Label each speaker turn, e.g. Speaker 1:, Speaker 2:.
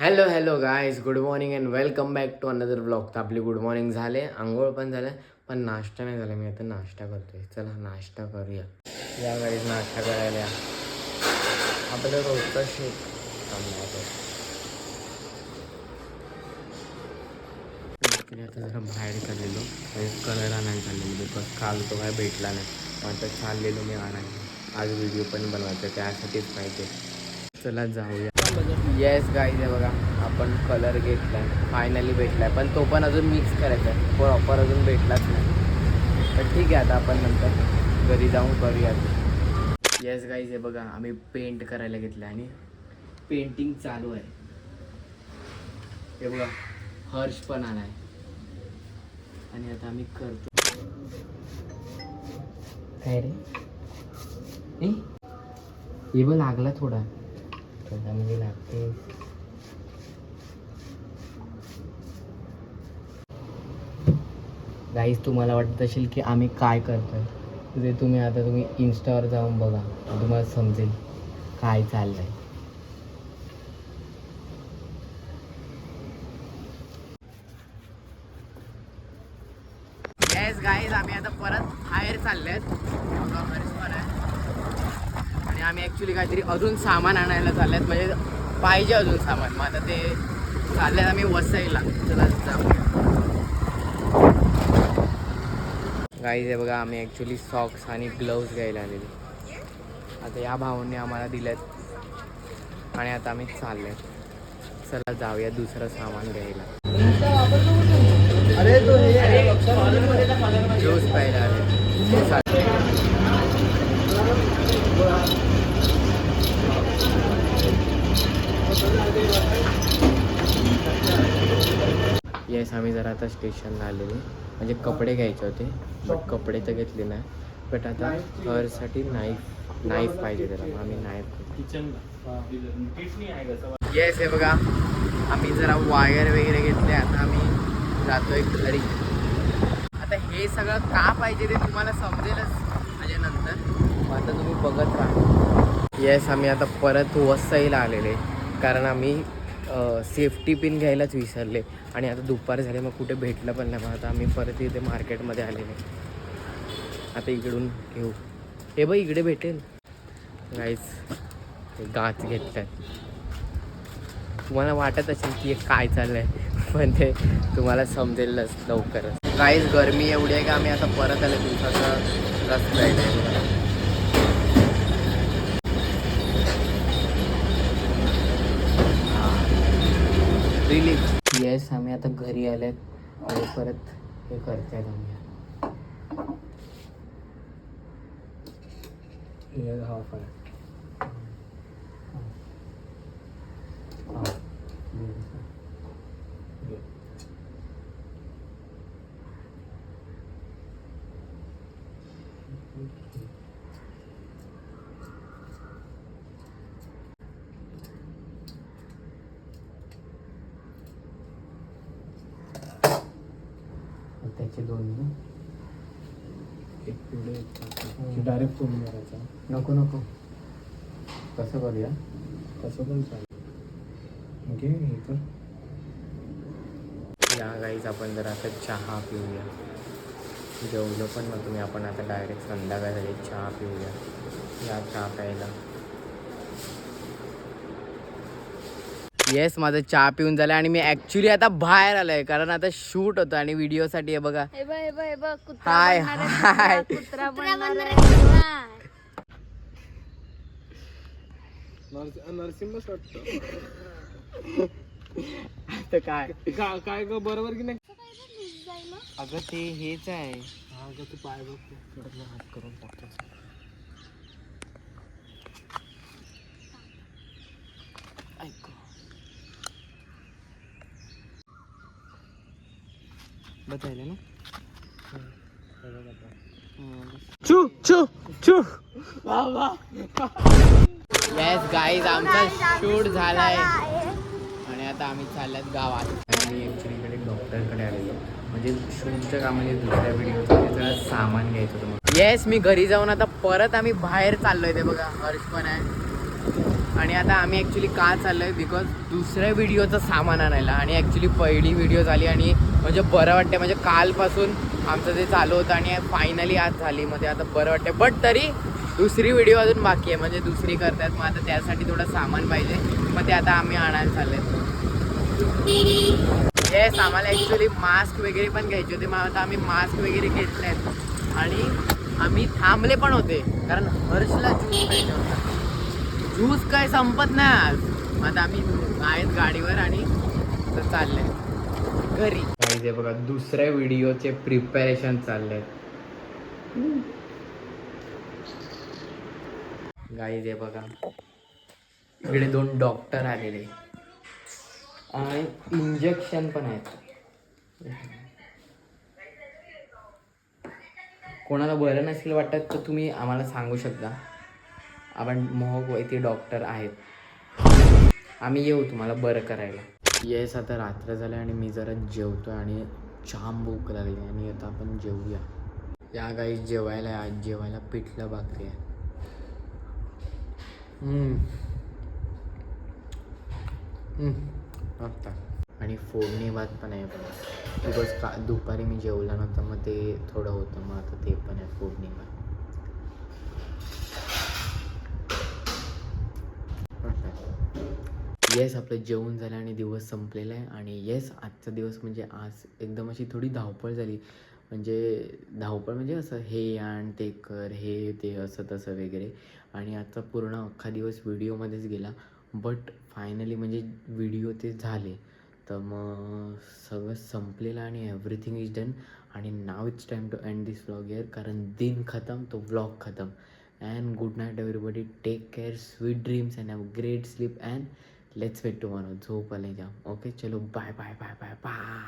Speaker 1: Hello guys, good morning and welcome back to another blog. तर आपली good morning झाले, आंघोळ पण झालं, पण नाश्ता नाही झाला. मी आता नाश्ता करतोय. चला नाश्ता करूया. या गाईज नाश्ता करायला. आपलं रोजचा शेक आता जरा बाहेर चाललेलो, कलर आणायला चाललेलो. बिकॉज काल तो काय भेटला नाही, मग आता चाललेलो मी आणायला. आज व्हिडिओ पण बनवायचा, त्यासाठीच पाहिजे. चला जाऊया. येस गाईज, आहे बघा, आपण कलर घेतला आहे, फायनली भेटला आहे. पण तो पण अजून मिक्स करायचा आहे, प्रॉपर अजून भेटलाच नाही. तर ठीक आहे, आता आपण नंतर घरी जाऊन करूयात. येस गाईज, हे बघा, आम्ही पेंट करायला घेतलं आणि पेंटिंग चालू आहे. हे बघा, हर्ष पण आलाय आणि आता आम्ही करतो. काय रे, हे बघ लागला थोडा म्हणजे लागते. गाईज, तुम्हाला वाटत असेल की आम्ही काय करतोय, ते तुम्ही इन्स्टावर जाऊन बघा, तुम्हाला समजेल काय चाललंय. येस गाईज, आम्ही आता परत बाहेर चाललेत. पण आहे आणि आम्ही ॲक्च्युली काहीतरी अजून सामान आणायला चाललेत, म्हणजे पाहिजे अजून सामान. मग आता ते चाललेत आम्ही वसईला. चला जाऊया. गाईज, हे बघा, आम्ही ॲक्च्युली सॉक्स आणि ग्लव्ज घ्यायला आलेले. आता या भावांनी आम्हाला दिलेत आणि आता आम्ही चालले. चला जाऊया दुसरं सामान घ्यायला. ज्यूस प्यायला आले. येस, आम्ही जरा आता स्टेशनला आलेले, म्हणजे कपडे घ्यायचे होते, बट कपडे तर घेतले नाही. बट आता हरसाठी नाईफ पाहिजे त्याला, मग आम्ही नाईफ. येस, हे बघा, आम्ही जरा वायर वगैरे घेतले. आता आम्ही जातोय घरी. आता हे सगळं का पाहिजे ते तुम्हाला समजेलच म्हणजे नंतर. मग आता तुम्ही बघत राहा. येस, आम्ही आता परत वसईला आलेले, कारण आम्ही सेफ्टी पिन घ्यायलाच विसरले आणि आता दुपार झाले, मग कुठे भेटलं पण नाही. मग आता आम्ही परत इथे मार्केटमध्ये आलेले. आता इकडून घेऊ. हे बघ, इकडे भेटेल. गाईज, गाच घेतल्यात. तुम्हाला वाटत असेल की काय चाललंय, पण ते तुम्हाला समजेलच लवकरच. गाईज, गरमी एवढी आहे की आम्ही आता परत आले. दिवसाचा रस्ता आहे. रिलीफ. येस, आम्ही आता घरी आलेत आणि परत हे करतायत आम्ही. त्याचे दोन एक पुढे डायरेक्ट फोन करायचा. नको कसं करूया, कसं पण चालेल. ओके, तर या गाईज, आपण जरा आता चहा पिऊया. जेवलो पण मग तुम्ही, आपण आता डायरेक्ट संध्याकाळ झाली, चहा पिऊया. या चहा प्यायला. येस, माझं चहा पिऊन झालं आणि मी ॲक्च्युली आता बाहेर आलोय, कारण आता शूट होतं आणि व्हिडिओसाठी. हे बघा, हाय हाय. नरसिंह आता काय ग, बरोबर की नाही? अगं ते हेच आहे. अगं तू पाय बघ, हात करून टाकतो. ऐक, बतायला ना. चू चू चू. येस गाईज, आमचा शूट झालाय आणि आता आम्ही चालल्यात गावात. आणि ॲक्च्युलीकडे डॉक्टरकडे आलेलो, म्हणजे शूटचं काम, म्हणजे दुसऱ्या व्हिडिओचं जरा सामान घ्यायचं होतं. येस, मी घरी जाऊन आता परत आम्ही बाहेर चाललोय. ते बघा, हर्ष पण आहे आणि आता आम्ही ॲक्च्युली का चाललो आहे बिकॉज दुसऱ्या व्हिडिओचं सामान आणायला. आणि ॲक्च्युली पहिली व्हिडिओ झाली आणि म्हणजे बरं वाटते. म्हणजे कालपासून आमचं ते चालू होतं आणि फायनली आज झाली. मग ते आता बरं वाटते. बट तरी दुसरी व्हिडिओ अजून बाकी आहे. म्हणजे दुसरी करतात. मग आता त्यासाठी थोडं सामान पाहिजे. मग ते आता आम्ही आणायला चालले. येस आम्हाला ॲक्च्युली मास्क वगैरे पण घ्यायचे होते. मग आता आम्ही मास्क वगैरे घेतले आहेत. आणि आम्ही थांबले पण होते कारण हर्षला ज्यूस पाहिजे होता. ज्यूस काय संपत नाही आज. आता आम्ही आहेत गाडीवर आणि चालले घरी. हे बघा दुसऱ्या व्हिडिओचे प्रिपरेशन चालले गाईज. हे बघा इकडे 2 डॉक्टर आलेले आणि इंजेक्शन पण आहेत. कोणाला बरं नसेल वाटत तर तुम्ही आम्हाला सांगू शकता. आपण मोहक वैद्य डॉक्टर आहेत. आम्ही येऊ तुम्हाला बरं करायला. येस आता रात्र झालं आणि मी जरा जेवतो आणि जाम भूक लागली आणि आता आपण जेवूया. या गाई जेवायला. आज जेवायला पिठलं भाकरी आहे. आता आणि फोडणी भात पण आहे बघा. बिकॉज दुपारी मी जेवला नव्हतं मग ते थोडं होतं. मग आता ते पण आहे फोडणी भात. येस आपलं जेवण झालं आणि दिवस संपलेला आहे. आणि येस आजचा दिवस म्हणजे आज एकदम अशी थोडी धावपळ झाली. म्हणजे धावपळ म्हणजे असं हे आण ते कर हे ते असं तसं वगैरे. आणि आजचा पूर्ण अख्खा दिवस व्हिडिओमध्येच गेला. बट फायनली म्हणजे व्हिडिओ ते झाले. तर मग सगळं संपलेलं आणि एव्हरीथिंग इज डन. आणि now it's time to end this vlog here. कारण दिन खतम तो व्लॉग खतम. And good night everybody. Take care. Sweet dreams and have great sleep. And let's wait tomorrow. झोप आले जाम. ओके चलो bye bye bye bye bye.